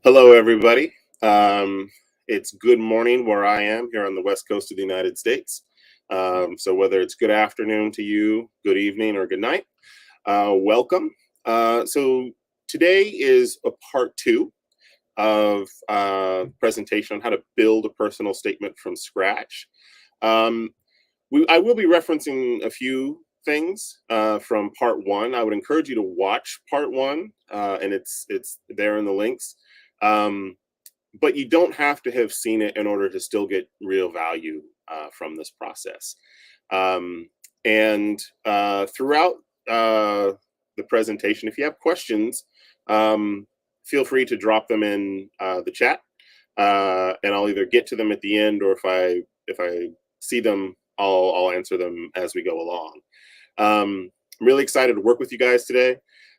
Hello, everybody. It's good morning where I am here on the West Coast of the United States. So whether it's good afternoon to you, good evening, or good night, welcome. So today is a part two of presentation on how to build a personal statement from scratch. Um, I will be referencing a few things from part one. I would encourage you to watch part one, and it's there in the links. Um, but you don't have to have seen it in order to still get real value from this process. And throughout the presentation, if you have questions, feel free to drop them in the chat, and I'll either get to them at the end, or if I see them, I'll answer them as we go along. I'm really excited to work with you guys today,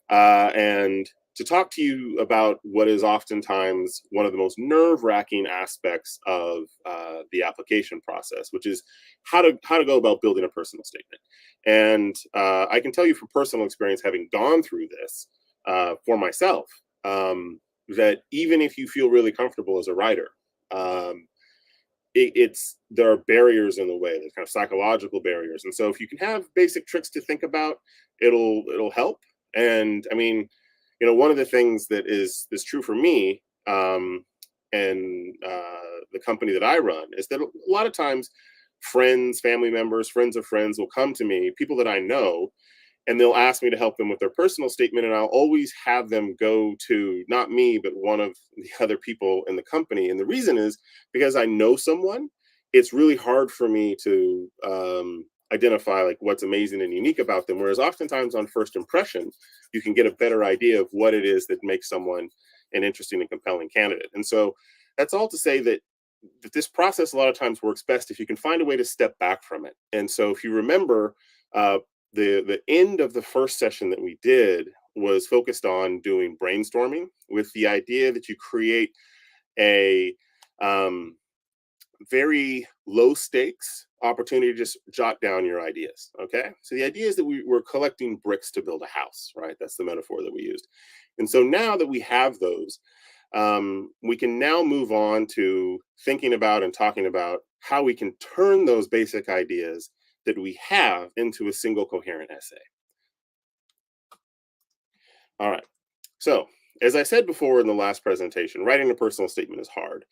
and to talk to you about what is oftentimes one of the most nerve-wracking aspects of the application process, which is how to go about building a personal statement. And I can tell you from personal experience, having gone through this for myself, that even if you feel really comfortable as a writer, there are barriers in the way. There's kind of psychological barriers, and so if you can have basic tricks to think about, it'll help. And I mean, one of the things that is true for me, and the company that I run, is that a lot of times friends, family members, friends of friends will come to me, people that I know, and they'll ask me to help them with their personal statement, and I'll always have them go to not me, but one of the other people in the company. And the reason is because I know someone. It's really hard for me to identify like what's amazing and unique about them, whereas oftentimes on first impression you can get a better idea of what it is that makes someone an interesting and compelling candidate. And so that's all to say that this process a lot of times works best if you can find a way to step back from it. And so if you remember, the end of the first session that we did was focused on doing brainstorming, with the idea that you create a very low stakes opportunity to just jot down your ideas. Okay. So the idea is that we're collecting bricks to build a house, right? That's the metaphor that we used. And so now that we have those, we can now move on to thinking about and talking about how we can turn those basic ideas that we have into a single coherent essay. All right. So as I said before in the last presentation, writing a personal statement is hard.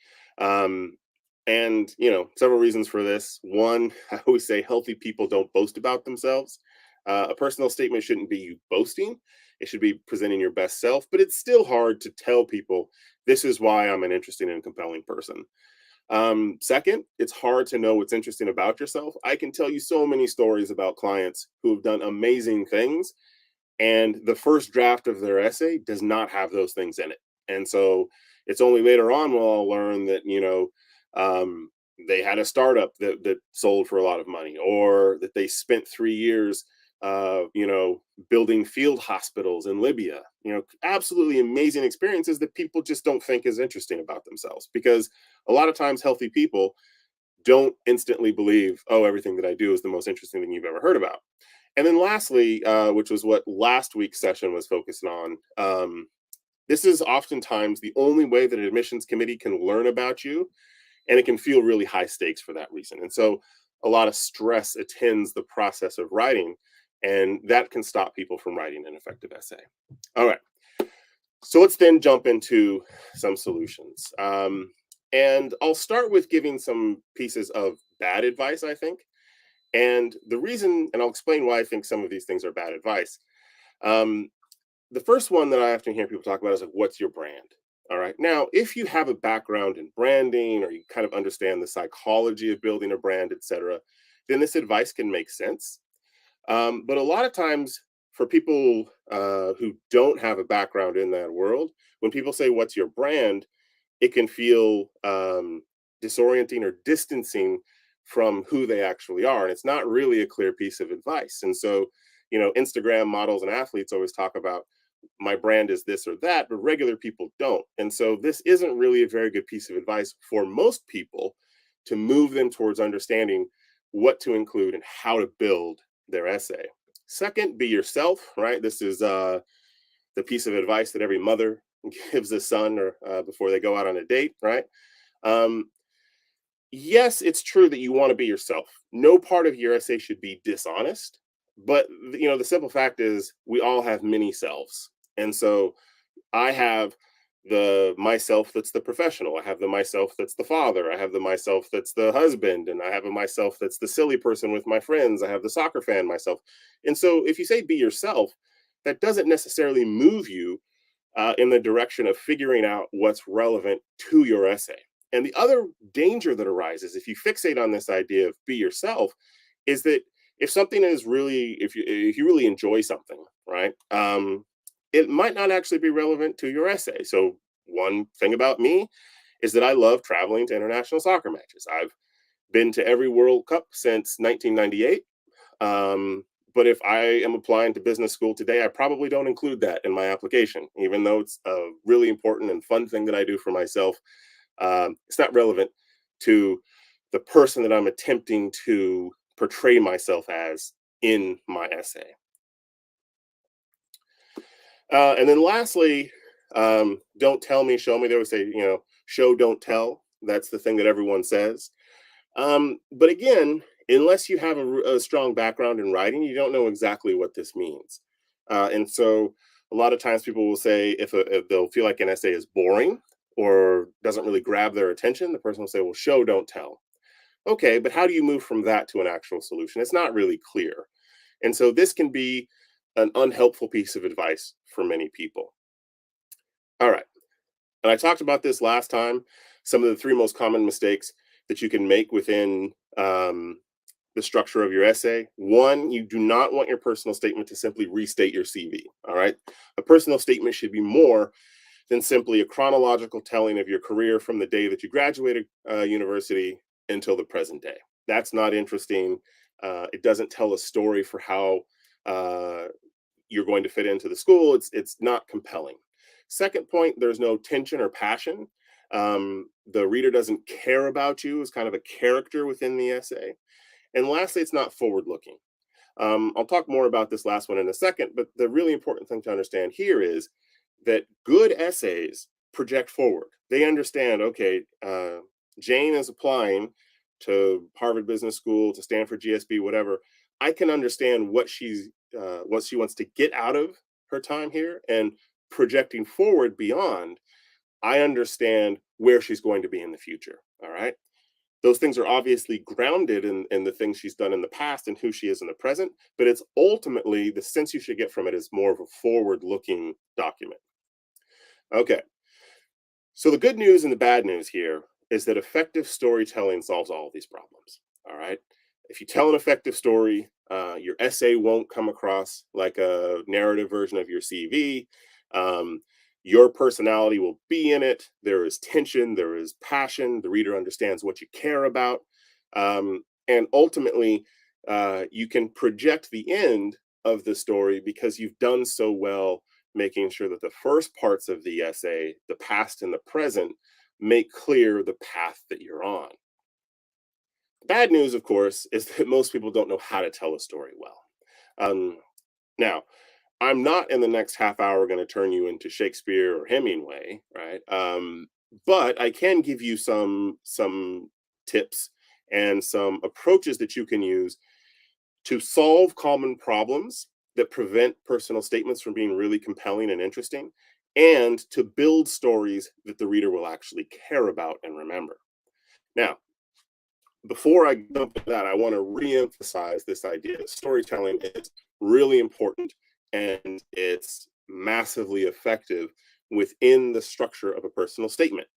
And several reasons for this. One, I always say healthy people don't boast about themselves. A personal statement shouldn't be you boasting. It should be presenting your best self, but it's still hard to tell people this is why I'm an interesting and compelling person. Second, it's hard to know what's interesting about yourself. I can tell you so many stories about clients who have done amazing things, and the first draft of their essay does not have those things in it. And so it's only later on when I'll learn that, they had a startup that sold for a lot of money, or that they spent 3 years, building field hospitals in Libya. Absolutely amazing experiences that people just don't think is interesting about themselves, because a lot of times healthy people don't instantly believe, oh, everything that I do is the most interesting thing you've ever heard about. And then lastly, which was what last week's session was focused on, this is oftentimes the only way that an admissions committee can learn about you, and it can feel really high stakes for that reason. And so a lot of stress attends the process of writing, and that can stop people from writing an effective essay. All right. So let's then jump into some solutions. And I'll start with giving some pieces of bad advice, I think. And the reason, and I'll explain why I think some of these things are bad advice. The first one that I often hear people talk about is like, what's your brand? All right. Now, if you have a background in branding, or you kind of understand the psychology of building a brand, et cetera, then this advice can make sense. But a lot of times for people who don't have a background in that world, when people say, what's your brand? It can feel disorienting or distancing from who they actually are. And it's not really a clear piece of advice. And so, Instagram models and athletes always talk about my brand is this or that, but regular people don't. And so this isn't really a very good piece of advice for most people to move them towards understanding what to include and how to build their essay. Second, be yourself, right? This is the piece of advice that every mother gives a son or before they go out on a date, right? Um, yes, it's true that you want to be yourself. No part of your essay should be dishonest, but the simple fact is we all have many selves. And so I have the myself that's the professional. I have the myself that's the father. I have the myself that's the husband. And I have a myself that's the silly person with my friends. I have the soccer fan myself. And so if you say be yourself, that doesn't necessarily move you in the direction of figuring out what's relevant to your essay. And the other danger that arises if you fixate on this idea of be yourself is that if something is really, if you really enjoy something, right, it might not actually be relevant to your essay. So one thing about me is that I love traveling to international soccer matches. I've been to every World Cup since 1998. But if I am applying to business school today, I probably don't include that in my application, even though it's a really important and fun thing that I do for myself. It's not relevant to the person that I'm attempting to portray myself as in my essay. And then lastly, don't tell me, show me. They would say, show, don't tell. That's the thing that everyone says. But again, unless you have a strong background in writing, you don't know exactly what this means. And so a lot of times people will say if they'll feel like an essay is boring or doesn't really grab their attention, the person will say, well, show, don't tell. Okay, but how do you move from that to an actual solution? It's not really clear. And so this can be an unhelpful piece of advice for many people. All right. And I talked about this last time, some of the three most common mistakes that you can make within the structure of your essay. One, you do not want your personal statement to simply restate your CV. All right. A personal statement should be more than simply a chronological telling of your career from the day that you graduated university until the present day. That's not interesting. It doesn't tell a story for how you're going to fit into the school. It's not compelling. Second point, there's no tension or passion. The reader doesn't care about you as kind of a character within the essay. And lastly, it's not forward looking. I'll talk more about this last one in a second, but the really important thing to understand here is that good essays project forward. They understand, okay, Jane is applying to Harvard Business School, to Stanford GSB, whatever. I can understand what she wants to get out of her time here, and projecting forward beyond, I understand where she's going to be in the future. All right. Those things are obviously grounded in the things she's done in the past and who she is in the present, but it's ultimately the sense you should get from it is more of a forward looking document. Okay. So the good news and the bad news here is that effective storytelling solves all of these problems. All right. If you tell an effective story, your essay won't come across like a narrative version of your CV. Your personality will be in it. There is tension, there is passion. The reader understands what you care about. And ultimately, you can project the end of the story because you've done so well making sure that the first parts of the essay, the past and the present, make clear the path that you're on. Bad news, of course, is that most people don't know how to tell a story well. Now, I'm not in the next half hour going to turn you into Shakespeare or Hemingway, right? But I can give you some tips and some approaches that you can use to solve common problems that prevent personal statements from being really compelling and interesting, and to build stories that the reader will actually care about and remember. Now, before I jump into that, I want to reemphasize this idea that storytelling is really important and it's massively effective within the structure of a personal statement.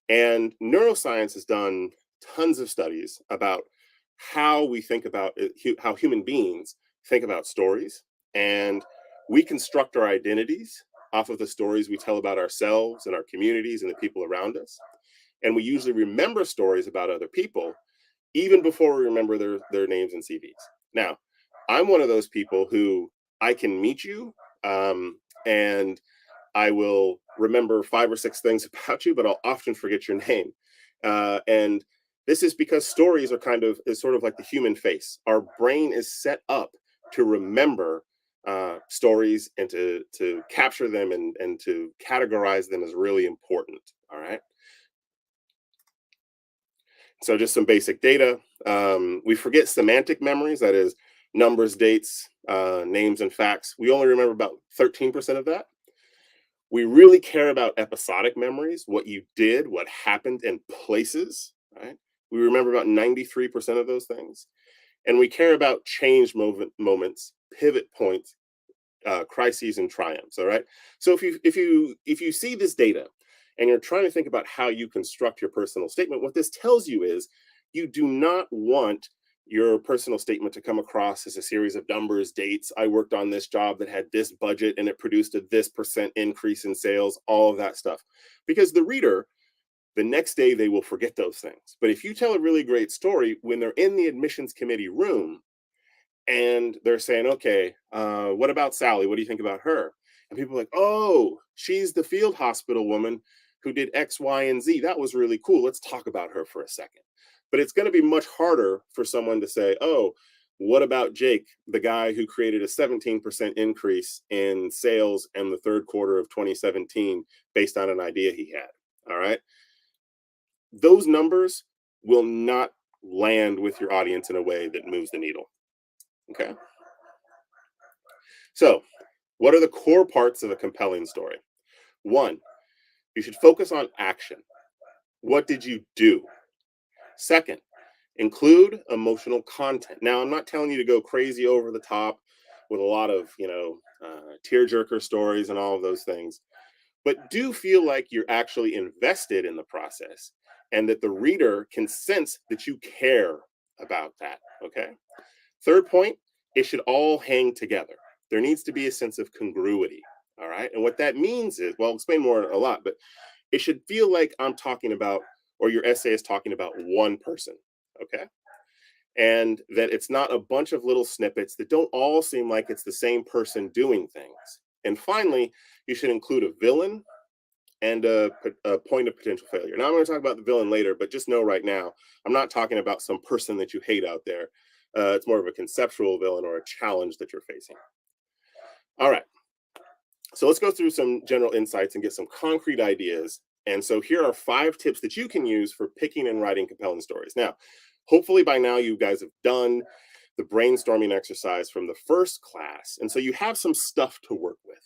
And neuroscience has done tons of studies about how we think about how human beings think about stories. And we construct our identities off of the stories we tell about ourselves and our communities and the people around us. And we usually remember stories about other people even before we remember their names and CVs. Now, I'm one of those people who I can meet you and I will remember 5 or 6 things about you, but I'll often forget your name. And this is because stories are is sort of like the human face. Our brain is set up to remember stories and to capture them and to categorize them is really important. All right. So just some basic data. We forget semantic memories, that is numbers, dates, names, and facts. We only remember about 13% of that. We really care about episodic memories, what you did, what happened, and places, right? We remember about 93% of those things. And we care about change moments, pivot points, crises, and triumphs. All right. So if you see this data and you're trying to think about how you construct your personal statement, what this tells you is you do not want your personal statement to come across as a series of numbers, dates. I worked on this job that had this budget and it produced a this percent increase in sales, all of that stuff. Because the reader, the next day, they will forget those things. But if you tell a really great story, when they're in the admissions committee room and they're saying, okay, what about Sally? What do you think about her? And people are like, oh, she's the field hospital woman who did X, Y, and Z. That was really cool. Let's talk about her for a second. But it's going to be much harder for someone to say, oh, what about Jake, the guy who created a 17% increase in sales in the third quarter of 2017 based on an idea he had? All right. Those numbers will not land with your audience in a way that moves the needle. Okay. So, what are the core parts of a compelling story? One, you should focus on action. What did you do? Second, include emotional content. Now, I'm not telling you to go crazy over the top with a lot of, tearjerker stories and all of those things, but do feel like you're actually invested in the process and that the reader can sense that you care about that. Okay. Third point, it should all hang together. There needs to be a sense of congruity. All right. And what that means is, well, I'll explain more a lot, but it should feel like I'm talking about, or your essay is talking about one person. Okay. And that it's not a bunch of little snippets that don't all seem like it's the same person doing things. And finally, you should include a villain and a point of potential failure. Now, I'm going to talk about the villain later, but just know right now, I'm not talking about some person that you hate out there. It's more of a conceptual villain or a challenge that you're facing. All right. So let's go through some general insights and get some concrete ideas. And so here are 5 tips that you can use for picking and writing compelling stories. Now, hopefully by now you guys have done the brainstorming exercise from the first class. And so you have some stuff to work with.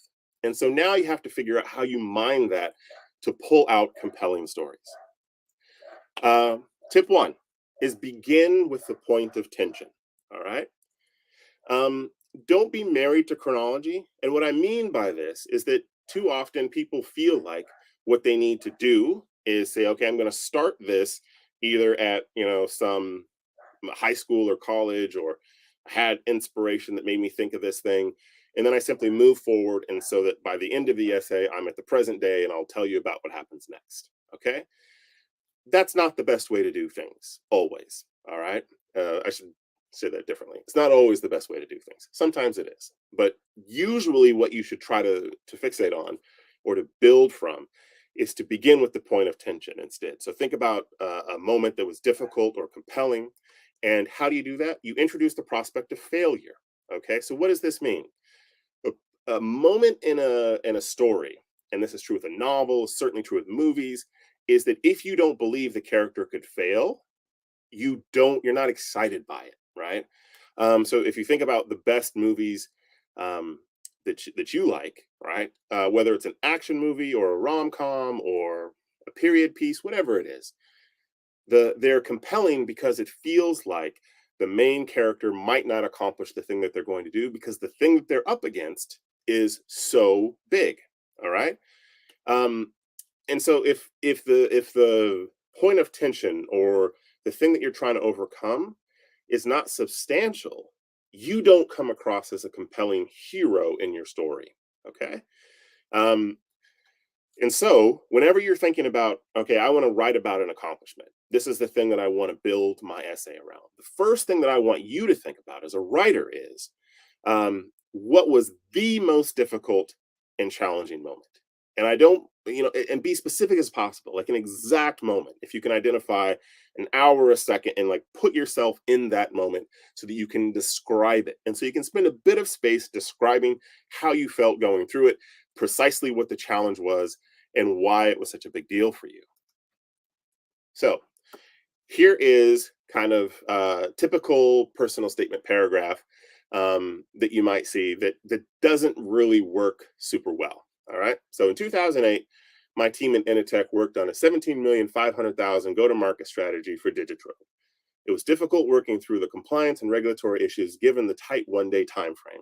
And so now you have to figure out how you mine that to pull out compelling stories. Tip 1 is begin with the point of tension. All right. Don't be married to chronology. And what I mean by this is that too often people feel like what they need to do is say, okay, I'm going to start this either at, some high school or college, or had inspiration that made me think of this thing. And then I simply move forward. And so that by the end of the essay, I'm at the present day and I'll tell you about what happens next. Okay. That's not the best way to do things always. All right. I should say that differently. It's not always the best way to do things. Sometimes it is. But usually what you should try to fixate on or to build from is to begin with the point of tension instead. So think about a moment that was difficult or compelling. And how do you do that? You introduce the prospect of failure. Okay. So what does this mean? A moment in a story, and this is true with a novel, certainly true with movies, is that if you don't believe the character could fail, you're not excited by it, right? So if you think about the best movies that you like, right? Whether it's an action movie or a rom-com or a period piece, whatever it is, they're compelling because it feels like the main character might not accomplish the thing that they're going to do because the thing that they're up against is so big. All right. And so if the point of tension or the thing that you're trying to overcome is not substantial, you don't come across as a compelling hero in your story. Okay. And so whenever you're thinking about, okay, I want to write about an accomplishment, this is the thing that I want to build my essay around. The first thing that I want you to think about as a writer is what was the most difficult and challenging moment? And I don't and be specific as possible, like an exact moment. If you can identify an hour or a second and like put yourself in that moment so that you can describe it. And so you can spend a bit of space describing how you felt going through it, precisely what the challenge was, and why it was such a big deal for you. So here is kind of a typical personal statement paragraph that you might see that doesn't really work super well. All right. So in 2008, my team in Initech worked on a 17,500,000 go-to-market strategy for Digitrove. It was difficult working through the compliance and regulatory issues given the tight one-day time frame.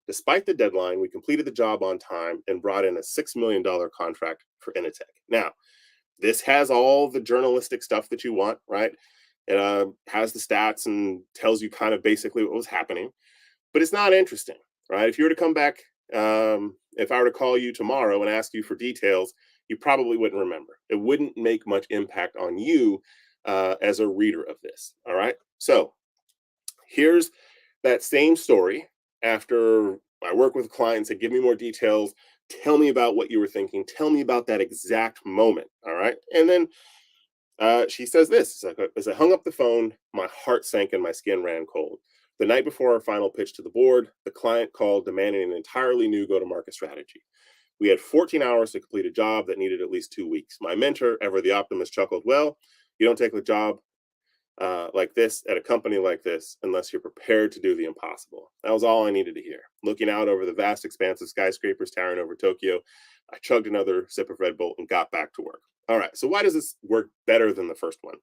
Despite the deadline, we completed the job on time and brought in a $6 million contract for Initech. Now, this has all the journalistic stuff that you want, right? It has the stats and tells you kind of basically what was happening, but it's not interesting, right? If you were to come back, if I were to call you tomorrow and ask you for details, you probably wouldn't remember. It wouldn't make much impact on you as a reader of this, all right? So here's that same story after I work with clients and give me more details. Tell me about what you were thinking. Tell me about that exact moment, all right? And then she says this, as I hung up the phone, my heart sank and my skin ran cold. The night before our final pitch to the board, the client called demanding an entirely new go-to-market strategy. We had 14 hours to complete a job that needed at least 2 weeks. My mentor, Ever the Optimist, chuckled, well, you don't take a job like this at a company like this unless you're prepared to do the impossible. That was all I needed to hear. Looking out over the vast expanse of skyscrapers towering over Tokyo, I chugged another sip of Red Bull and got back to work. All right, so why does this work better than the first one?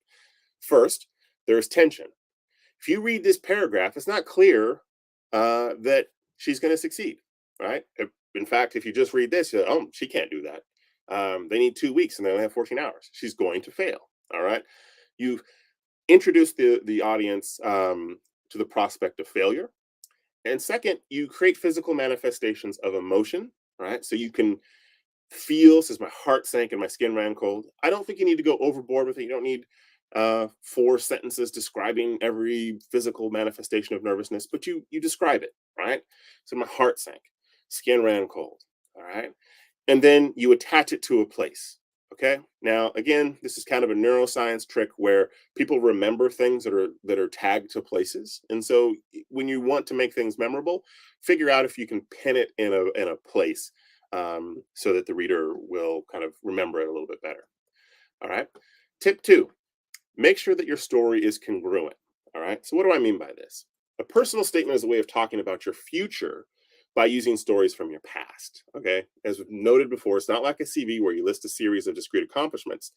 First, there's tension. If you read this paragraph, it's not clear that she's going to succeed, right? In fact, if you just read this, you're like, oh, she can't do that. They need 2 weeks and they only have 14 hours. She's going to fail. All right. You've introduced the audience to the prospect of failure. And second, you create physical manifestations of emotion. All right. So you can feel, says my heart sank and my skin ran cold. I don't think you need to go overboard with it. You don't need 4 sentences describing every physical manifestation of nervousness, but you describe it, right? So my heart sank, skin ran cold, all right? And then you attach it to a place, okay? Now, again, this is kind of a neuroscience trick where people remember things that are tagged to places. And so when you want to make things memorable, figure out if you can pin it in a place so that the reader will kind of remember it a little bit better. All right. Tip 2, make sure that your story is congruent. All right. So what do I mean by this? A personal statement is a way of talking about your future by using stories from your past. Okay. As noted before, it's not like a CV where you list a series of discrete accomplishments.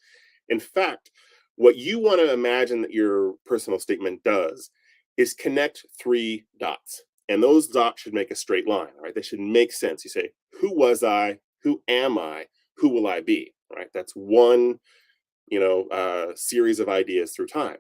In fact, what you want to imagine that your personal statement does is connect 3 dots. And those dots should make a straight line, right? They should make sense. You say, who was I? Who am I? Who will I be? Right? That's one, series of ideas through time.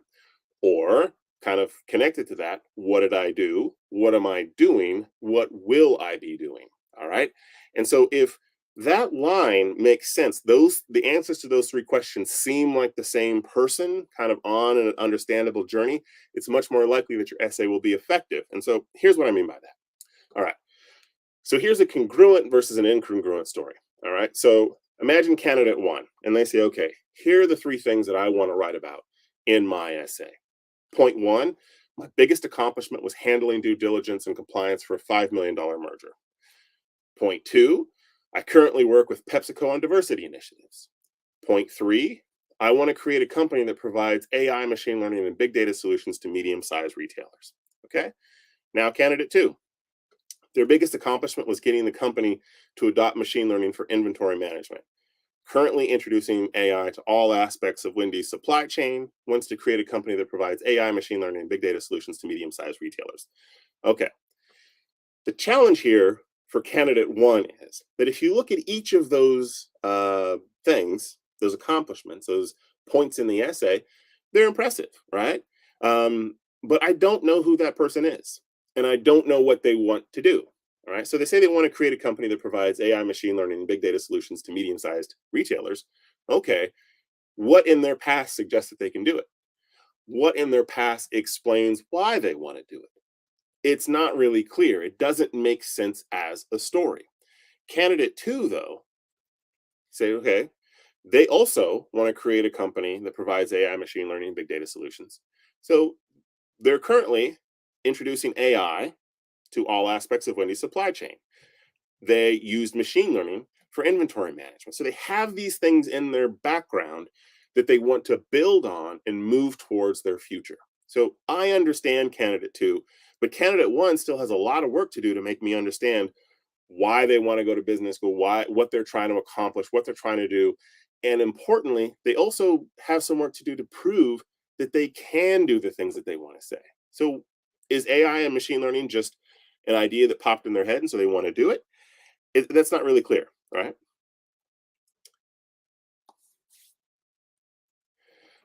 Or kind of connected to that, what did I do? What am I doing? What will I be doing? All right. And so if that line makes sense, the answers to those 3 questions seem like the same person kind of on an understandable journey, it's much more likely that your essay will be effective. And so here's what I mean by that. All right. So here's a congruent versus an incongruent story. All right. So imagine candidate 1, and they say, okay, here are the 3 things that I want to write about in my essay. Point 1, my biggest accomplishment was handling due diligence and compliance for a $5 million merger. Point 2, I currently work with PepsiCo on diversity initiatives. Point 3, I want to create a company that provides AI, machine learning, and big data solutions to medium-sized retailers. Okay. Now, candidate 2, their biggest accomplishment was getting the company to adopt machine learning for inventory management. Currently introducing AI to all aspects of Wendy's supply chain, wants to create a company that provides AI, machine learning, and big data solutions to medium-sized retailers. Okay. The challenge here for candidate 1 is that if you look at each of those things, those accomplishments, those points in the essay, they're impressive, right? But I don't know who that person is, and I don't know what they want to do. All right. So they say they want to create a company that provides AI, machine learning, and big data solutions to medium-sized retailers. Okay. What in their past suggests that they can do it? What in their past explains why they want to do it? It's not really clear. It doesn't make sense as a story. Candidate 2, though, say, okay, they also want to create a company that provides AI, machine learning, big data solutions. So they're currently introducing AI to all aspects of Wendy's supply chain. They used machine learning for inventory management. So they have these things in their background that they want to build on and move towards their future. So I understand candidate two, but candidate one still has a lot of work to do to make me understand why they want to go to business school, why, what they're trying to accomplish, what they're trying to do. And importantly, they also have some work to do to prove that they can do the things that they want to say. So is AI and machine learning just an idea that popped in their head and so they want to do it? That's not really clear, right?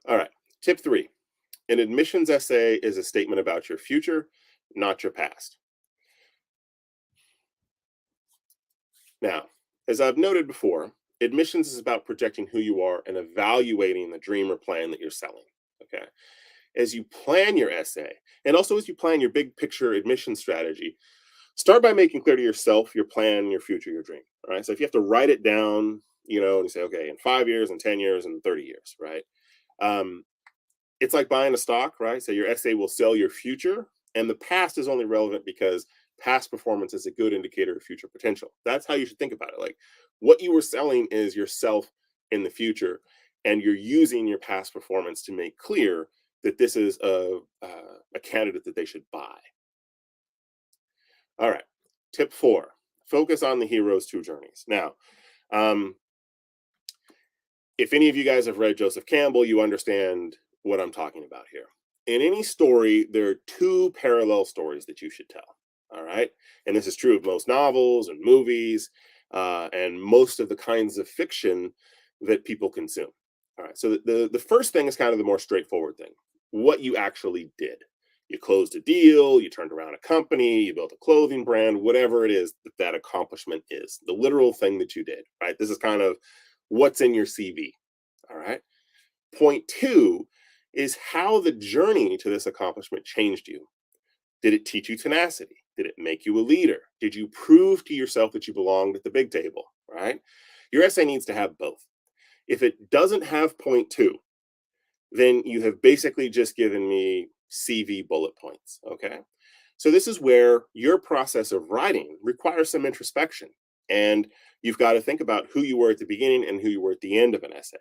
All right. Tip three: an admissions essay is a statement about your future, not your past. Now, as I've noted before, admissions is about projecting who you are and evaluating the dream or plan that you're selling. Okay. As you plan your essay, and also as you plan your big picture admission strategy, start by making clear to yourself your plan, your future, your dream. All right. So if you have to write it down, and you say, okay, in 5 years, and 10 years, and 30 years, right? Um, it's like buying a stock, right? So your essay will sell your future, and the past is only relevant because past performance is a good indicator of future potential. That's how you should think about it. Like, what you were selling is yourself in the future, and you're using your past performance to make clear that this is a candidate that they should buy. All right. Tip four: focus on the hero's two journeys. Now, um, if any of you guys have read Joseph Campbell, you understand what I'm talking about here. In any story, there are two parallel stories that you should tell. All right. And this is true of most novels and movies and most of the kinds of fiction that people consume. All right. So the first thing is kind of the more straightforward thing: what you actually did. You closed a deal, you turned around a company, you built a clothing brand, whatever it is that that accomplishment is, the literal thing that you did, right? This is kind of what's in your CV. All right. Point two is how the journey to this accomplishment changed you. Did it teach you tenacity? Did it make you a leader? Did you prove to yourself that you belonged at the big table? Right? Your essay needs to have both. If it doesn't have point two, then you have basically just given me CV bullet points. Okay. So this is where your process of writing requires some introspection. And you've got to think about who you were at the beginning and who you were at the end of an essay.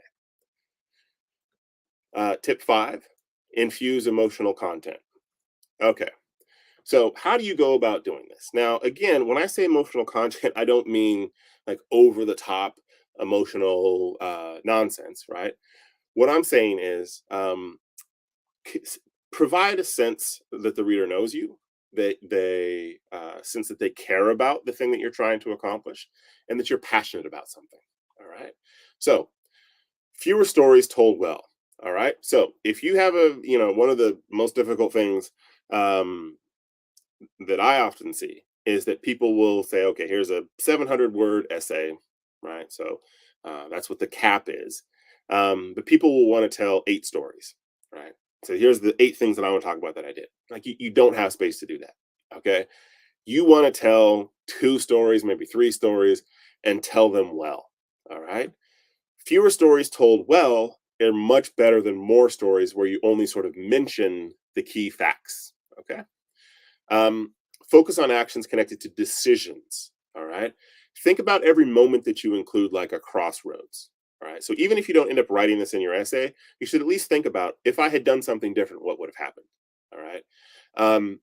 Tip five: infuse emotional content. Okay. So, how do you go about doing this? Now, again, when I say emotional content, I don't mean like over the top emotional nonsense, right? What I'm saying is provide a sense that the reader knows you, that they sense that they care about the thing that you're trying to accomplish, and that you're passionate about something. All right. So, fewer stories told well. All right. So, if you have one of the most difficult things um, that I often see is that people will say, okay, here's a 700-word essay, right? So that's what the cap is. But people will want to tell 8 stories, right? So here's the 8 things that I want to talk about that I did. Like you don't have space to do that. Okay. You want to tell 2 stories, maybe 3 stories, and tell them well. All right. Fewer stories told well are much better than more stories where you only sort of mention the key facts. Okay. Um, Focus on actions connected to decisions. All right. Think about every moment that you include, like a crossroads. All right. So even if you don't end up writing this in your essay, you should at least think about, if I had done something different, what would have happened. All right. Um,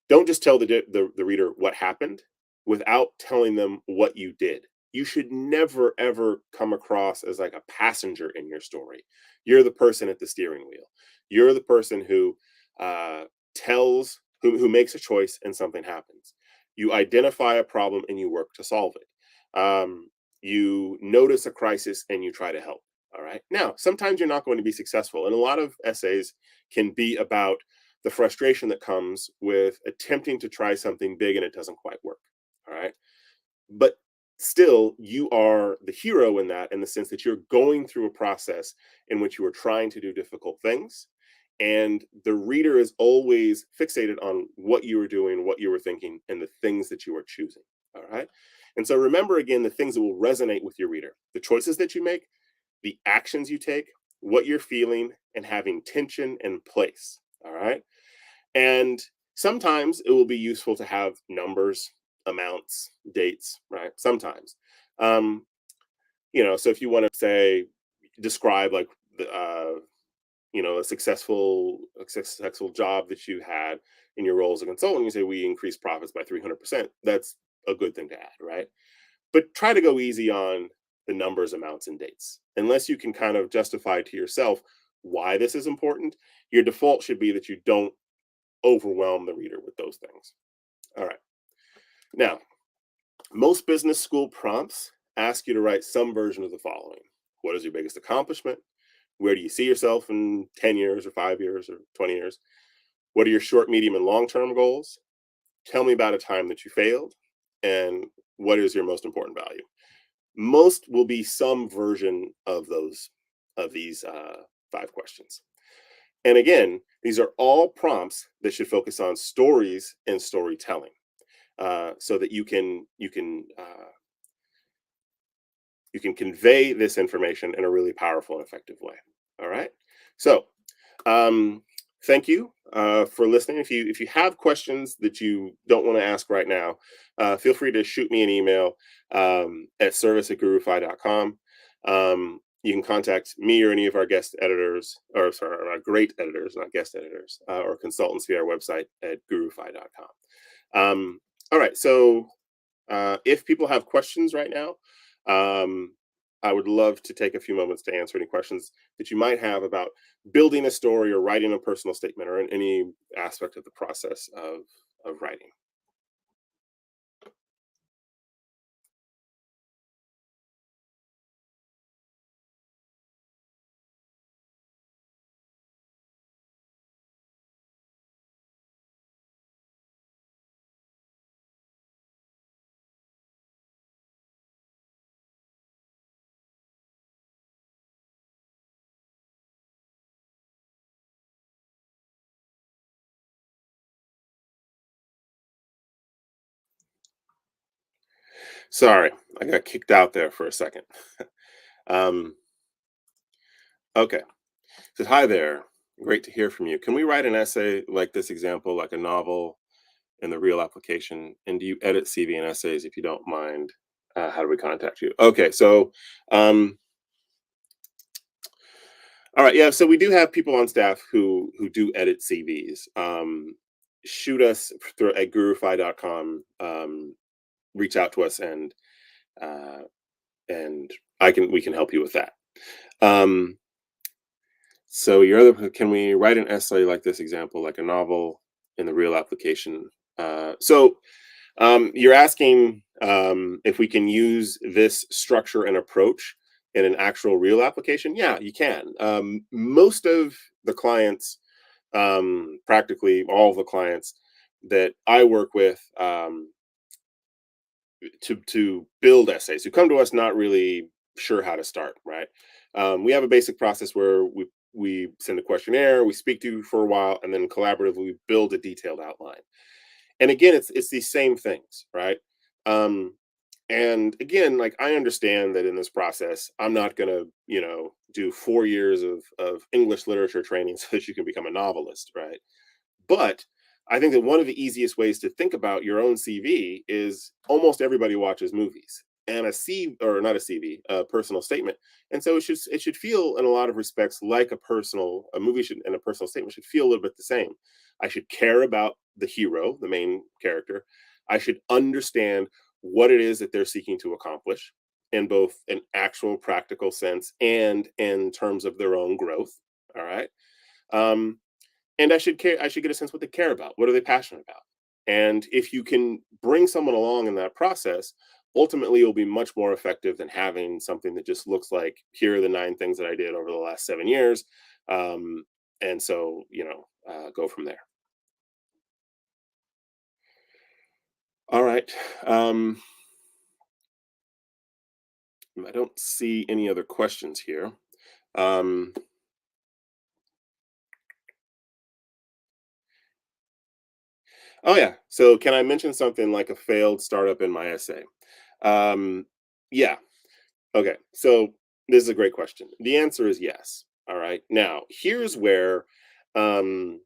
don't just tell the reader what happened without telling them what you did. You should never ever come across as like a passenger in your story. You're the person at the steering wheel. You're the person who tells, who makes a choice and something happens. You identify a problem and you work to solve it. You notice a crisis and you try to help. All right. Now, sometimes you're not going to be successful, and a lot of essays can be about the frustration that comes with attempting to try something big and it doesn't quite work. All right. But still, you are the hero in that, in the sense that you're going through a process in which you are trying to do difficult things. And the reader is always fixated on what you were doing, what you were thinking, and the things that you are choosing. All right. And so remember again the things that will resonate with your reader, the choices that you make, the actions you take, what you're feeling, and having tension and place. All right. And sometimes it will be useful to have numbers, amounts, dates, right? Sometimes. Um, so if you want to say, describe like a successful job that you had in your role as a consultant, you say we increased profits by 300%. That's a good thing to add, right? But try to go easy on the numbers, amounts, and dates. Unless you can kind of justify to yourself why this is important, your default should be that you don't overwhelm the reader with those things. All right. Now, most business school prompts ask you to write some version of the following. What is your biggest accomplishment? Where do you see yourself in 10 years or 5 years or 20 years? What are your short, medium, and long term goals? Tell me about a time that you failed. And what is your most important value? Most will be some version of these 5 questions. And again, these are all prompts that should focus on stories and storytelling, so that you can convey this information in a really powerful and effective way. All right. So thank you for listening. If you have questions that you don't want to ask right now, feel free to shoot me an email at service@gurufy.com. You can contact me or any of our guest editors, or sorry, our great editors, not guest editors, or consultants via our website at gurufy.com. All right. So if people have questions right now, um, I would love to take a few moments to answer any questions that you might have about building a story or writing a personal statement or in any aspect of the process of writing. Sorry, I got kicked out there for a second. um, okay. Says, hi there. Great to hear from you. Can we write an essay like this example, like a novel in the real application? And do you edit CV and essays? If you don't mind, how do we contact you? Okay, so um, all right, yeah. So we do have people on staff who do edit CVs. Shoot us through at gurufy.com. Reach out to us uh, and we can help you with that. Um, so your other, can we write an essay like this example, like a novel in the real application? You're asking if we can use this structure and approach in an actual real application. Yeah, you can. Most of the clients, practically all of the clients that I work with, to build essays, who come to us not really sure how to start. Right. We have a basic process where we send a questionnaire, we speak to you for a while, and then collaboratively build a detailed outline. And again, it's these same things, right? Um, and again, like I understand that in this process, I'm not gonna, do 4 years of English literature training so that you can become a novelist, right? But I think that one of the easiest ways to think about your own CV is almost everybody watches movies. And a C or not a CV, a personal statement. And so it should feel in a lot of respects like a movie should and a personal statement should feel a little bit the same. I should care about the hero, the main character. I should understand what it is that they're seeking to accomplish in both an actual practical sense and in terms of their own growth. All right. Um, and I should get a sense what they care about. What are they passionate about? And if you can bring someone along in that process, ultimately it'll be much more effective than having something that just looks like, here are the 9 things that I did over the last 7 years. um, and so go from there. All right. um, I don't see any other questions here. um, oh yeah, so can I mention something like a failed startup in my essay? Um, yeah. Okay. So this is a great question. The answer is yes. All right. Now, here's where um,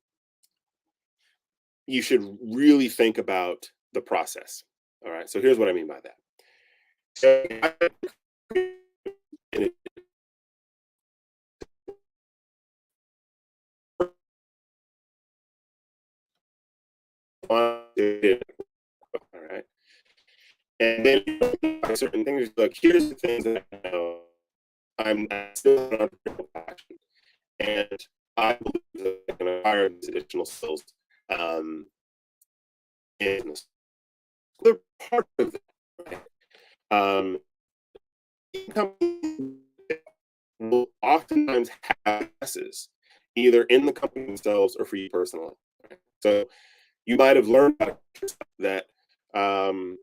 you should really think about the process. All right. So here's what I mean by that. So, all right. And then certain things like here's the things that I know I'm still an entrepreneurial passion, and I believe that I can acquire these additional skills um, in this. They're part of it, right? Um, companies will oftentimes have classes either in the company themselves or for you personally. Right? So you might have learned that um,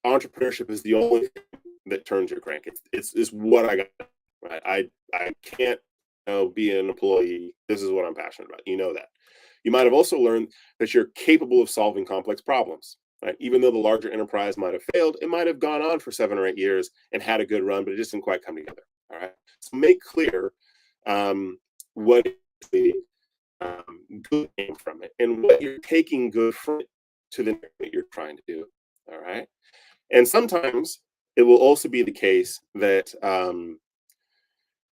entrepreneurship is the only thing that turns your crank. It's what I got. Right? I can't be an employee. This is what I'm passionate about. You know that. You might have also learned that you're capable of solving complex problems. Right? Even though the larger enterprise might have failed, it might have gone on for 7 or 8 years and had a good run, but it just didn't quite come together. All right. So make clear what the good came from it and what you're taking good from it to the next that you're trying to do. All right. And sometimes it will also be the case that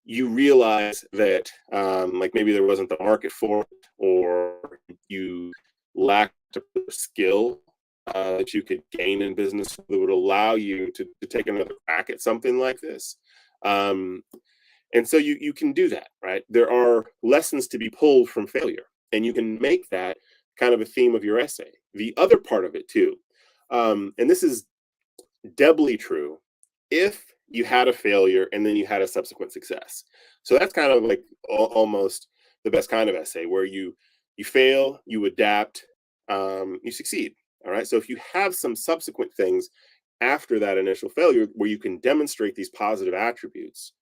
you realize that like maybe there wasn't the market for it, or you lacked a skill that you could gain in business that would allow you to take another crack at something like this. Um, and so you can do that, right? There are lessons to be pulled from failure, and you can make that kind of a theme of your essay. The other part of it too, and this is doubly true if you had a failure and then you had a subsequent success. So that's kind of like almost the best kind of essay where you fail, you adapt, you succeed. All right. So if you have some subsequent things after that initial failure where you can demonstrate these positive attributes,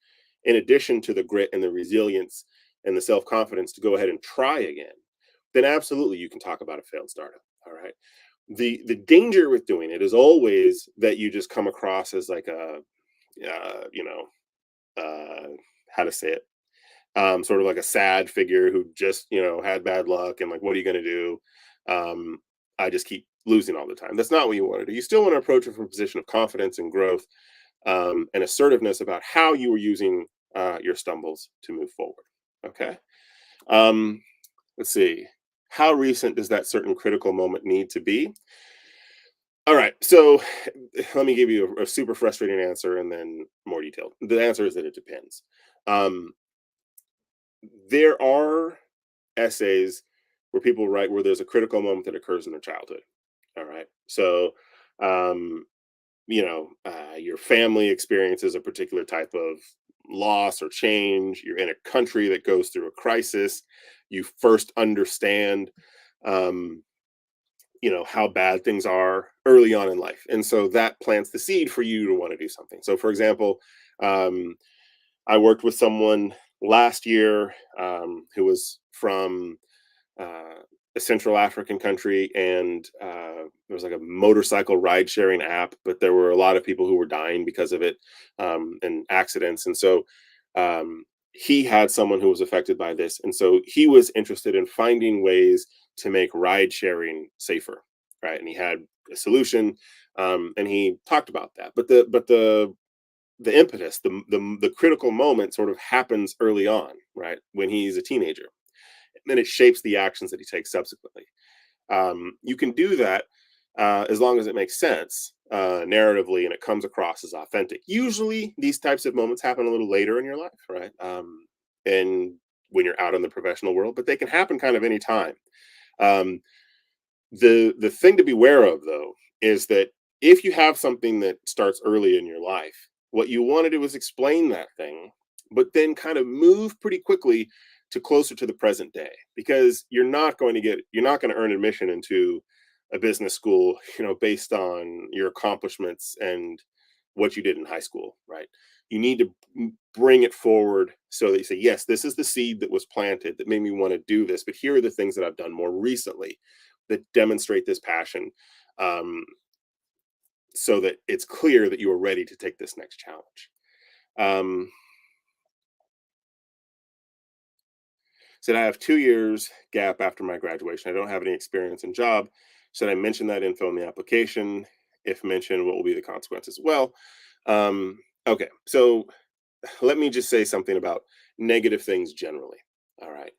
in addition to the grit and the resilience and the self confidence to go ahead and try again, then absolutely you can talk about a failed startup. All right. The danger with doing it is always that you just come across as like a you know how to say it, sort of like a sad figure who just had bad luck and like what are you going to do? I just keep losing all the time. That's not what you want to do. You still want to approach it from a position of confidence and growth, and assertiveness about how you were using your stumbles to move forward. Okay. um, let's see, how recent does that certain critical moment need to be? All right, so let me give you a super frustrating answer and then more detailed. The answer is that it depends. Um, there are essays where people write where there's a critical moment that occurs in their childhood. All right, so um, your family experiences a particular type of loss or change. You're in a country that goes through a crisis. You first understand. Um, how bad things are early on in life, and so that plants the seed for you to want to do something. So for example, um, I worked with someone last year who was from uh, a Central African country, and there was like a motorcycle ride sharing app, but there were a lot of people who were dying because of it, and accidents. And so he had someone who was affected by this. And so he was interested in finding ways to make ride sharing safer. Right. And he had a solution, and he talked about that. But the impetus, the critical moment sort of happens early on, right? When he's a teenager. And then it shapes the actions that he takes subsequently. You can do that as long as it makes sense narratively and it comes across as authentic. Usually, these types of moments happen a little later in your life, right? And when you're out in the professional world, but they can happen kind of any time. Um, the thing to beware of, though, is that if you have something that starts early in your life, what you want to do is explain that thing, but then kind of move pretty quickly to closer to the present day, because you're not going to earn admission into a business school, based on your accomplishments and what you did in high school, right? You need to bring it forward so that you say, yes, this is the seed that was planted that made me want to do this, but here are the things that I've done more recently that demonstrate this passion. Um, so that it's clear that you are ready to take this next challenge. Um, Said I have 2 years gap after my graduation. I don't have any experience in job. Should I mention that info in the application? If mentioned, what will be the consequences? Well, okay. So let me just say something about negative things generally. All right.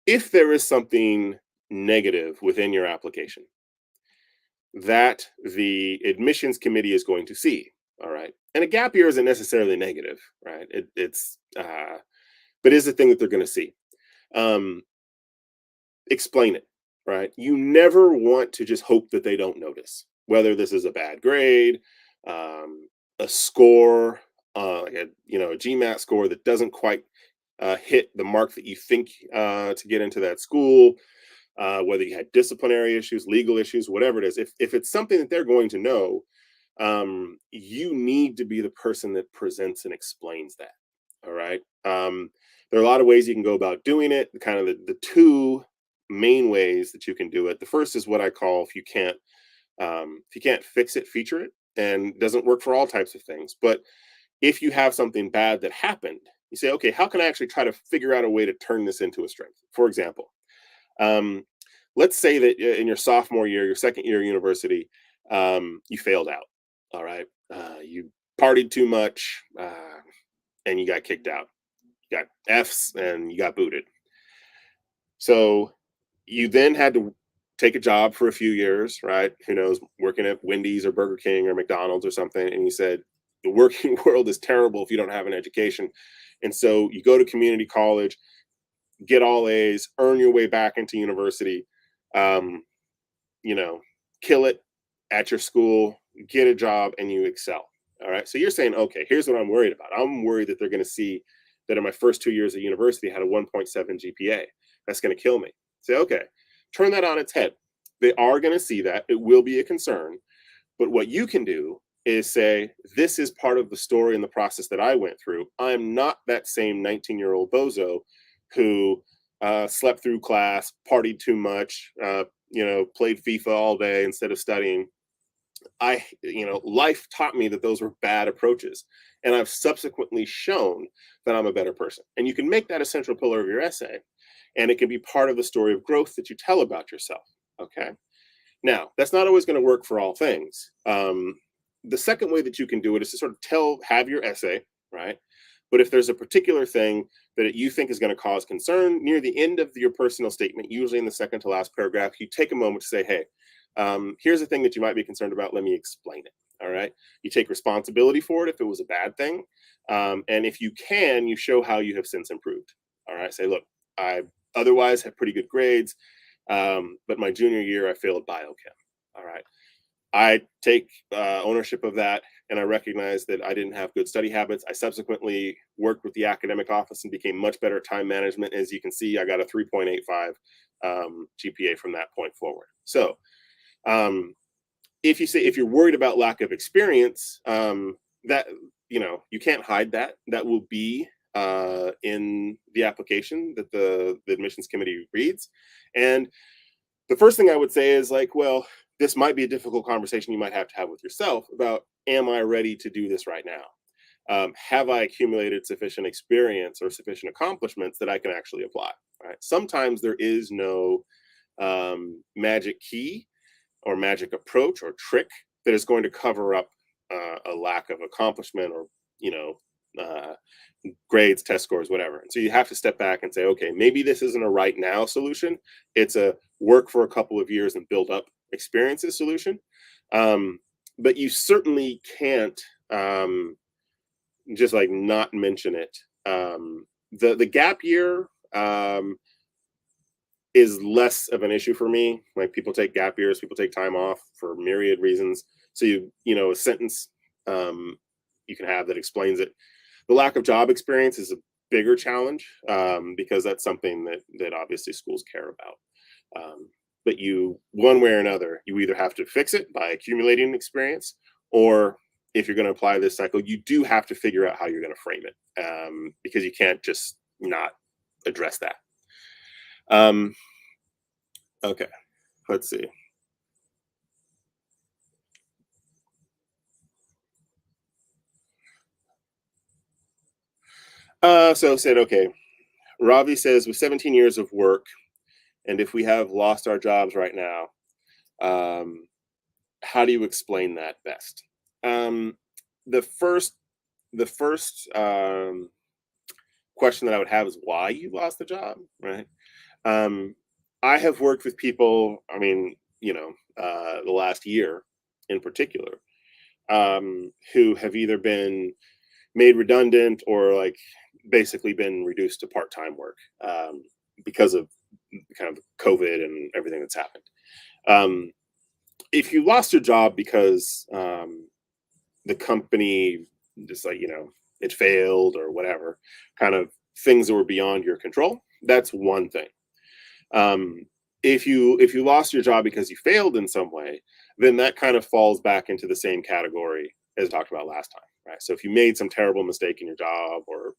If there is something negative within your application that the admissions committee is going to see, all right, and a gap year isn't necessarily negative, right? But is a thing that they're going to see. Um, Explain it, right? You never want to just hope that they don't notice, whether this is a bad grade, a score, like a GMAT score that doesn't quite hit the mark that you think to get into that school, whether you had disciplinary issues, legal issues, whatever it is. If it's something that they're going to know, you need to be the person that presents and explains that. All right. There are a lot of ways you can go about doing it. Kind of the two main ways that you can do it. The first is what I call if you can't fix it, feature it, and it doesn't work for all types of things. But if you have something bad that happened, you say, okay, how can I actually try to figure out a way to turn this into a strength? For example, um, let's say that in your sophomore year, your second year of university, you failed out. All right, you partied too much, and you got kicked out. You got Fs and you got booted. So you then had to take a job for a few years, right? Who knows, working at Wendy's or Burger King or McDonald's or something. And you said, the working world is terrible if you don't have an education. And so you go to community college, get all A's, earn your way back into university, um, you know, kill it at your school, get a job, and you excel. All right. So you're saying, okay, here's what I'm worried about. I'm worried that they're going to see that in my first 2 years of university I had a 1.7 GPA. That's going to kill me. Say, okay, turn that on its head. They are going to see that. It will be a concern. But what you can do is say, this is part of the story and the process that I went through. I'm not that same 19-year-old bozo who slept through class, partied too much, played FIFA all day instead of studying. Life taught me that those were bad approaches. And I've subsequently shown that I'm a better person. And you can make that a central pillar of your essay. And it can be part of the story of growth that you tell about yourself. Okay. Now, that's not always going to work for all things. The second way that you can do it is to sort of have your essay, right? But if there's a particular thing that you think is going to cause concern near the end of your personal statement, usually in the second to last paragraph, you take a moment to say, hey, here's a thing that you might be concerned about. Let me explain it. All right. You take responsibility for it if it was a bad thing. And if you can, you show how you have since improved. All right. Say, look, I otherwise had pretty good grades. But my junior year, I failed biochem. All right. I take ownership of that, and I recognize that I didn't have good study habits. I subsequently worked with the academic office and became much better at time management. As you can see, I got a 3.85 GPA from that point forward. So if you're worried about lack of experience, that you can't hide that. That will be in the application that the admissions committee reads. And the first thing I would say is like, well, this might be a difficult conversation you might have to have with yourself about, am I ready to do this right now? Have I accumulated sufficient experience or sufficient accomplishments that I can actually apply? Right? Sometimes there is no magic key or magic approach or trick that is going to cover up a lack of accomplishment or uh, grades, test scores, whatever. And so you have to step back and say, okay, maybe this isn't a right now solution. It's a work for a couple of years and build up experiences solution. But you certainly can't just like not mention it. The gap year is less of an issue for me. Like people take gap years, people take time off for myriad reasons. So a sentence you can have that explains it. The lack of job experience is a bigger challenge because that's something that obviously schools care about. But one way or another, you either have to fix it by accumulating experience, or if you're going to apply this cycle, you do have to figure out how you're going to frame it because you can't just not address that. Okay, let's see. So said, okay, Ravi says with 17 years of work, and if we have lost our jobs right now, um, how do you explain that best? Um, the first, the first question that I would have is why you lost the job, right? Um, I have worked with people. I mean, the last year in particular, who have either been made redundant or like basically been reduced to part-time work because of kind of COVID and everything that's happened. Um, if you lost your job because the company just like it failed or whatever, kind of things that were beyond your control, that's one thing. Um, if you lost your job because you failed in some way, then that kind of falls back into the same category as talked about last time, right? So if you made some terrible mistake in your job or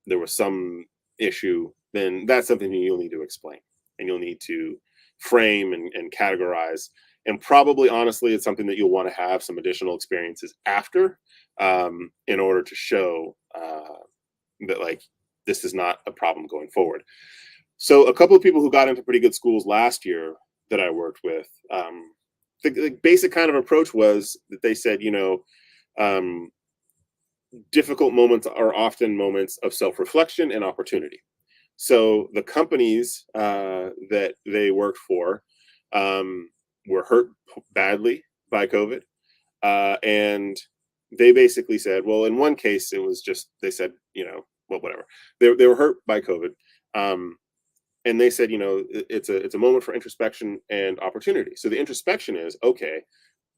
there was some issue, then that's something that you'll need to explain and you'll need to frame and categorize. And probably, honestly, it's something that you'll want to have some additional experiences after in order to show that like this is not a problem going forward. So a couple of people who got into pretty good schools last year that I worked with, the basic kind of approach was that they said, um, difficult moments are often moments of self-reflection and opportunity. So the companies that they worked for um, were hurt badly by COVID, and they basically said, well, in one case, it was just they said, well, whatever. They were hurt by COVID. Um, and they said, it's a moment for introspection and opportunity. So the introspection is okay.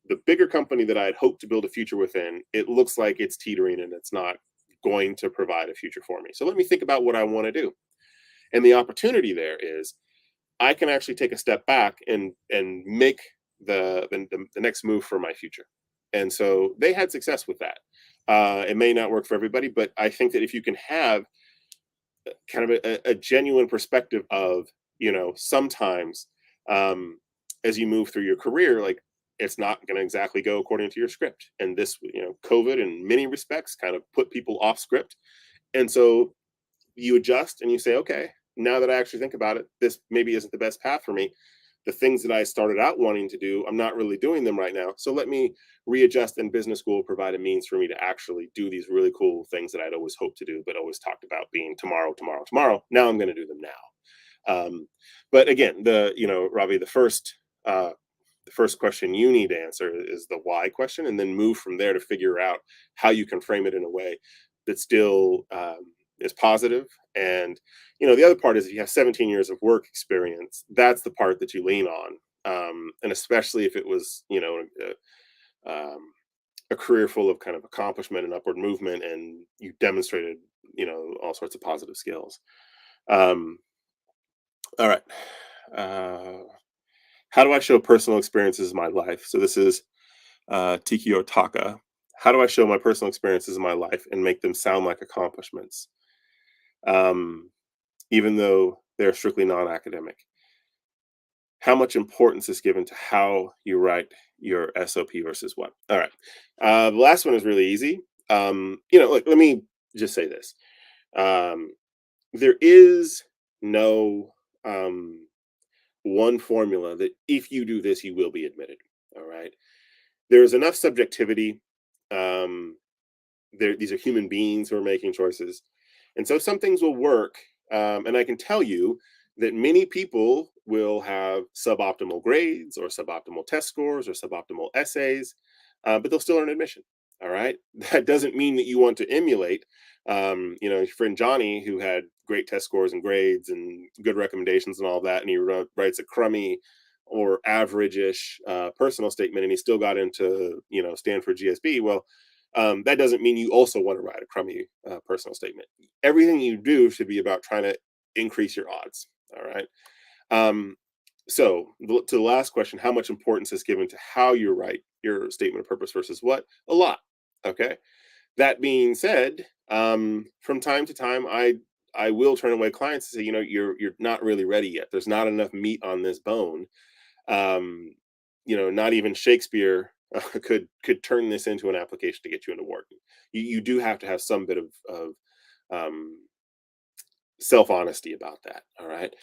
The bigger company that I had hoped to build a future within, it looks like it's teetering and it's not going to provide a future for me. So let me think about what I want to do. And the opportunity there is I can actually take a step back and make the next move for my future. And so they had success with that. It may not work for everybody, but I think that if you can have kind of a genuine perspective of sometimes um as you move through your career, like it's not going to exactly go according to your script, and this COVID in many respects kind of put people off script. And so you adjust and you say, okay, now that I actually think about it, this maybe isn't the best path for me. The things that I started out wanting to do, I'm not really doing them right now. So let me readjust, and business school provide a means for me to actually do these really cool things that I'd always hoped to do, but always talked about being tomorrow, tomorrow, tomorrow. Now I'm going to do them now. But again, Ravi, the first question you need to answer is the why question, and then move from there to figure out how you can frame it in a way that still is positive. And the other part is if you have 17 years of work experience, that's the part that you lean on. And especially if it was, a career full of kind of accomplishment and upward movement, and you demonstrated, all sorts of positive skills. Um, all right. Uh, how do I show personal experiences in my life? So this is Tiki Otaka. How do I show my personal experiences in my life and make them sound like accomplishments, um, even though they're strictly non-academic? How much importance is given to how you write your SOP versus what? All right. The last one is really easy. Look, let me just say this. Um, there is no one formula that if you do this, you will be admitted. All right. There's enough subjectivity. Um, these are human beings who are making choices, and so some things will work. And I can tell you that many people will have suboptimal grades or suboptimal test scores or suboptimal essays, but they'll still earn admission. All right. That doesn't mean that you want to emulate, your friend Johnny, who had great test scores and grades and good recommendations and all that, and he writes a crummy or average-ish personal statement, and he still got into Stanford GSB. Well, that doesn't mean you also want to write a crummy personal statement. Everything you do should be about trying to increase your odds. All right. Um, to the last question, how much importance is given to how you write your statement of purpose versus what? A lot. Okay. That being said, from time to time, I will turn away clients and say, you're not really ready yet. There's not enough meat on this bone. Not even Shakespeare could turn this into an application to get you into Wharton. You do have to have some bit of um, self-honesty about that. All right.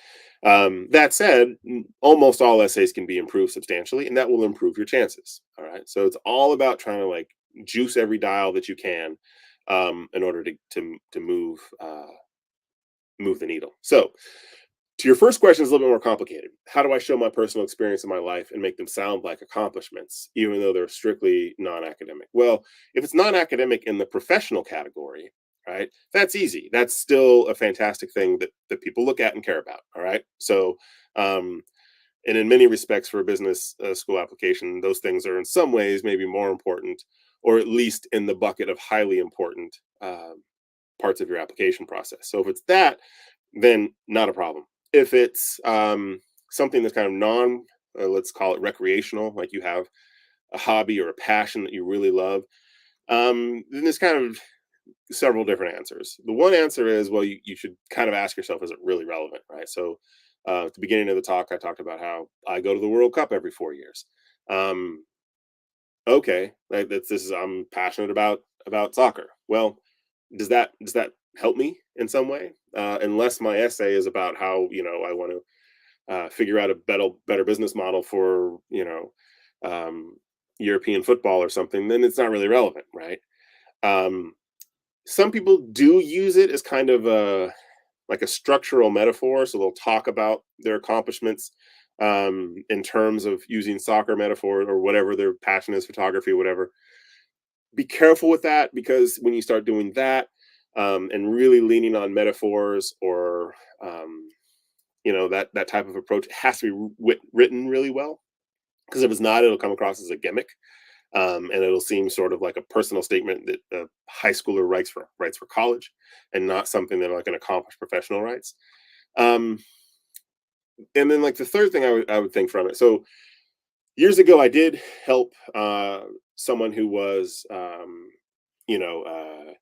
That said, almost all essays can be improved substantially, and that will improve your chances. All right. So it's all about trying to like juice every dial that you can in order to move the needle. So to your first question is a little bit more complicated. How do I show my personal experience in my life and make them sound like accomplishments, even though they're strictly non-academic? Well, if it's non-academic in the professional category, right, that's easy. That's still a fantastic thing that people look at and care about. All right. So, um, and in many respects, for a business school application, those things are in some ways maybe more important, or at least in the bucket of highly important parts of your application process. So if it's that, then not a problem. If it's something that's kind of let's call it recreational, like you have a hobby or a passion that you really love, then there's kind of several different answers. The one answer is, well, you should kind of ask yourself, is it really relevant, right? So at the beginning of the talk, I talked about how I go to the World Cup every 4 years. Um, okay, like I'm passionate about soccer. Well, does that help me in some way? Unless my essay is about how I want to figure out a better business model for um, European football or something, then it's not really relevant, right? Um, some people do use it as kind of a like a structural metaphor, so they'll talk about their accomplishments in terms of using soccer metaphor or whatever their passion is, photography, whatever. Be careful with that, because when you start doing that and really leaning on metaphors or that type of approach, it has to be written really well, because if it's not, it'll come across as a gimmick, and it'll seem sort of like a personal statement that a high schooler writes for college, and not something that like an accomplished professional writes. Um, and then like the third thing I would think from it. So years ago, I did help someone who was you know uh,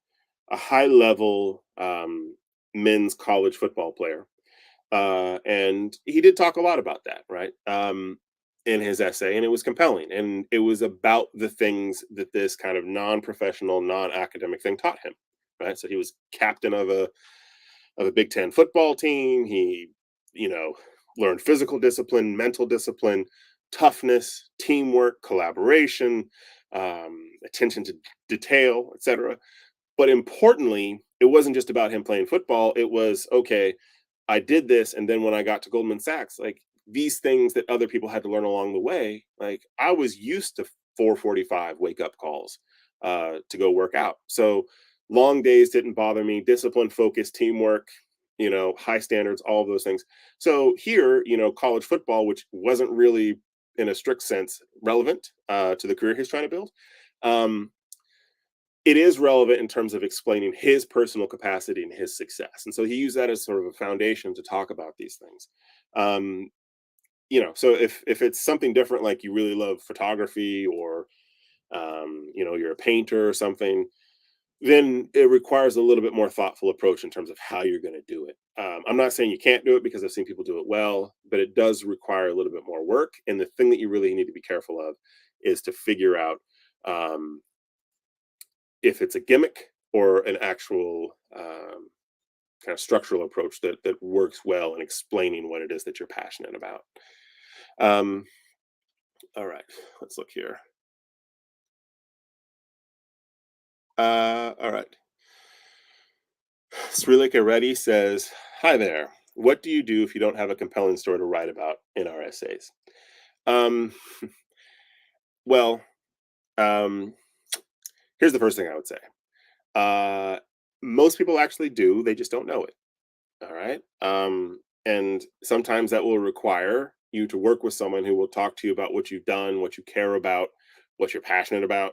a high level men's college football player. And he did talk a lot about that, right? In his essay, and it was compelling. And it was about the things that this kind of non professional, non academic thing taught him, right? So he was captain of a Big Ten football team. He, you know, learned physical discipline, mental discipline, toughness, teamwork, collaboration, attention to detail, etc. But importantly, it wasn't just about him playing football. It was, okay, I did this, and then when I got to Goldman Sachs, like these things that other people had to learn along the way, like I was used to 4:45 wake up calls to go work out. So long days didn't bother me. Discipline, focus, teamwork, high standards, all of those things. So here, college football, which wasn't really in a strict sense relevant to the career he's trying to build. Um, it is relevant in terms of explaining his personal capacity and his success. And so he used that as sort of a foundation to talk about these things. Um, so if it's something different, like you really love photography, or you're a painter or something, then it requires a little bit more thoughtful approach in terms of how you're going to do it. I'm not saying you can't do it, because I've seen people do it well, but it does require a little bit more work. And the thing that you really need to be careful of is to figure out um, if it's a gimmick or an actual kind of structural approach that works well in explaining what it is that you're passionate about. Um, all right, let's look here. All right. Srilika Reddy says, "Hi there. What do you do if you don't have a compelling story to write about in our essays?" Um, well, um, here's the first thing I would say. Uh, Most people actually do. They just don't know it. All right. And sometimes that will require you to work with someone who will talk to you about what you've done, what you care about, what you're passionate about.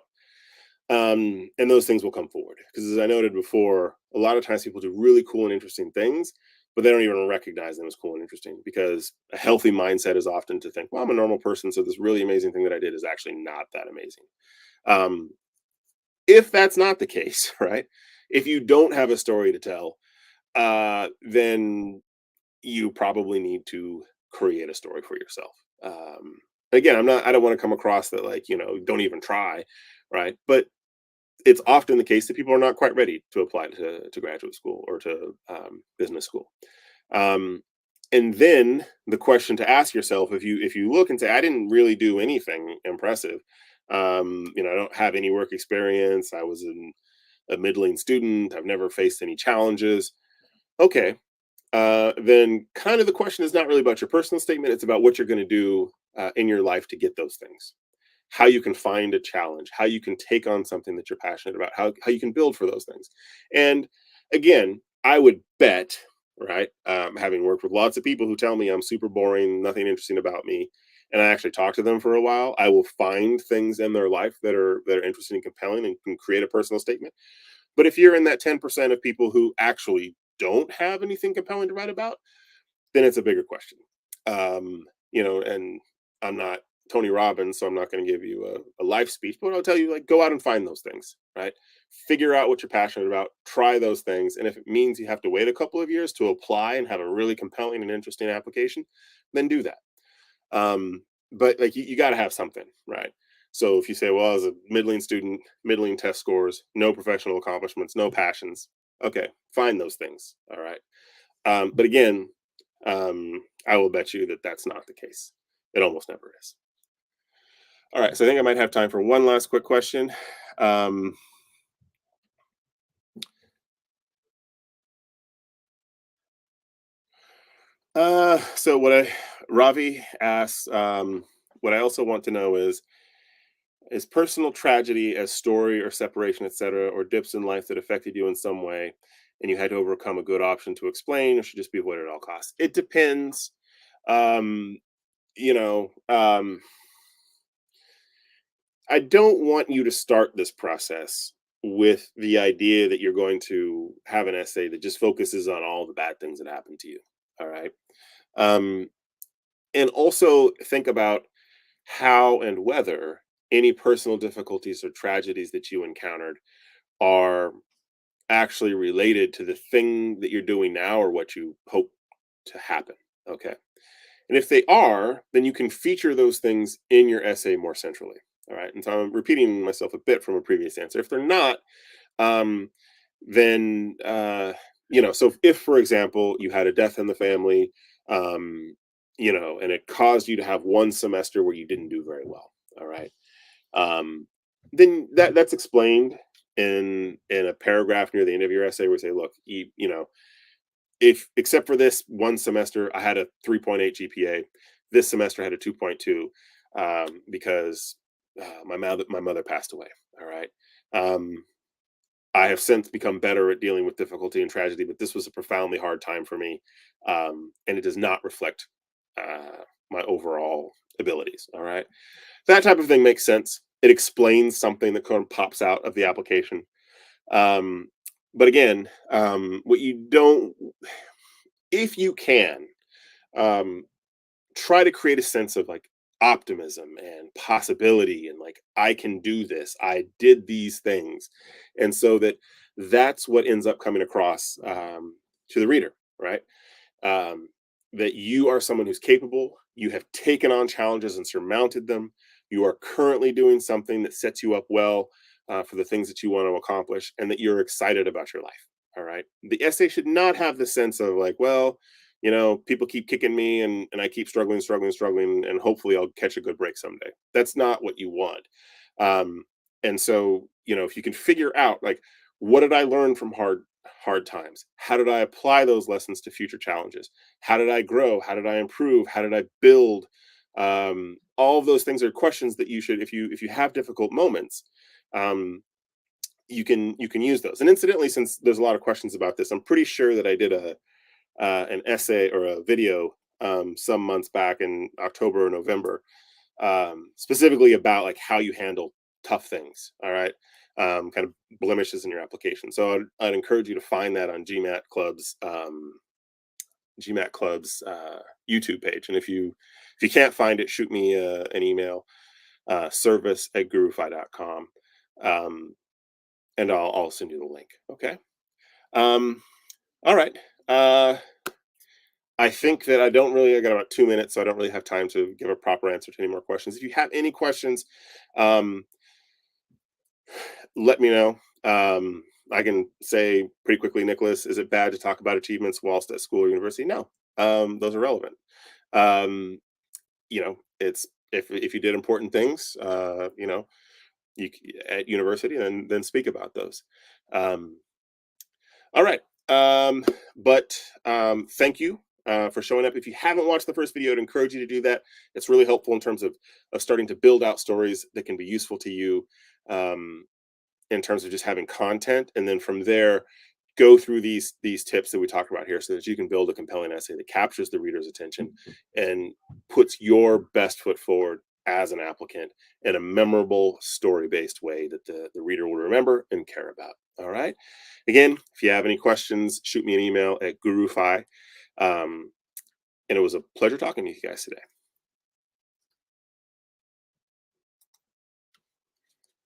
And those things will come forward. Because as I noted before, a lot of times people do really cool and interesting things, but they don't even recognize them as cool and interesting, because a healthy mindset is often to think, well, I'm a normal person, so this really amazing thing that I did is actually not that amazing. Um, if that's not the case, right? If you don't have a story to tell, then you probably need to create a story for yourself. Again, I don't want to come across that like, don't even try, right? But it's often the case that people are not quite ready to apply to graduate school or to business school. Um, and then the question to ask yourself, if you look and say, I didn't really do anything impressive, I don't have any work experience. I was a middling student. I've never faced any challenges. Okay, then kind of the question is not really about your personal statement. It's about what you're going to do in your life to get those things. How you can find a challenge, how you can take on something that you're passionate about, how you can build for those things. And again, I would bet, right, having worked with lots of people who tell me I'm super boring, nothing interesting about me, and I actually talk to them for a while, I will find things in their life that are interesting and compelling and can create a personal statement. But if you're in that 10% of people who actually don't have anything compelling to write about, then it's a bigger question. And I'm not Tony Robbins, so I'm not going to give you a life speech, but I'll tell you, like, go out and find those things, right? Figure out what you're passionate about, try those things. And if it means you have to wait a couple of years to apply and have a really compelling and interesting application, then do that. But like you got to have something, right? So if you say, well, as a middling student, middling test scores, no professional accomplishments, no passions, okay, find those things. All right. But again, I will bet you that that's not the case. It almost never is. All right, so I think I might have time for one last quick question. Um, so Ravi asks, what I also want to know is personal tragedy as story or separation, etc., or dips in life that affected you in some way, and you had to overcome a good option to explain, or should just be avoided at all costs? It depends. Um, you know, um, I don't want you to start this process with the idea that you're going to have an essay that just focuses on all the bad things that happened to you. All right. Um, and also think about how and whether any personal difficulties or tragedies that you encountered are actually related to the thing that you're doing now or what you hope to happen. Okay. And if they are, then you can feature those things in your essay more centrally. All right. And so I'm repeating myself a bit from a previous answer. If they're not, um, then, so if, for example, you had a death in the family, and it caused you to have one semester where you didn't do very well. All right. Um, then that's explained in a paragraph near the end of your essay where you say, look, if except for this one semester, I had a 3.8 GPA. This semester I had a 2.2 because my mother passed away. All right. Um, I have since become better at dealing with difficulty and tragedy, but this was a profoundly hard time for me, and it does not reflect my overall abilities. All right, that type of thing makes sense. It explains something that kind of pops out of the application. Um, but again, what you don't, if you can, um, try to create a sense of like optimism and possibility and like I can do this, I did these things, and so that's what ends up coming across to the reader, right? um, that you are someone who's capable, you have taken on challenges and surmounted them, you are currently doing something that sets you up well for the things that you want to accomplish, and that you're excited about your life. All right. The essay should not have the sense of like, well, people keep kicking me and I keep struggling, struggling, struggling, and hopefully I'll catch a good break someday. That's not what you want. Um, and so, if you can figure out like, what did I learn from hard times? How did I apply those lessons to future challenges? How did I grow? How did I improve? How did I build? All of those things are questions that you should, if you have difficult moments, um, you can use those. And incidentally, since there's a lot of questions about this, I'm pretty sure that I did an essay or a video some months back in October or November, specifically about like how you handle tough things. All right. Kind of blemishes in your application. So I'd encourage you to find that on GMAT Club's YouTube page. And if you can't find it, shoot me an email, service@gurufy.com, and I'll send you the link. Okay. Um, all right. I think that I got about 2 minutes, so I don't really have time to give a proper answer to any more questions. If you have any questions, um, let me know. I can say pretty quickly, Nicholas, is it bad to talk about achievements whilst at school or university? No, those are relevant. Um, it's if you did important things, at university, then speak about those. Um, all right. But thank you for showing up. If you haven't watched the first video, I'd encourage you to do that. It's really helpful in terms of starting to build out stories that can be useful to you. Um, in terms of just having content, and then from there go through these tips that we talked about here so that you can build a compelling essay that captures the reader's attention and puts your best foot forward as an applicant in a memorable story-based way that the reader will remember and care about. All right, again, if you have any questions, shoot me an email at gurufi. And it was a pleasure talking to you guys today.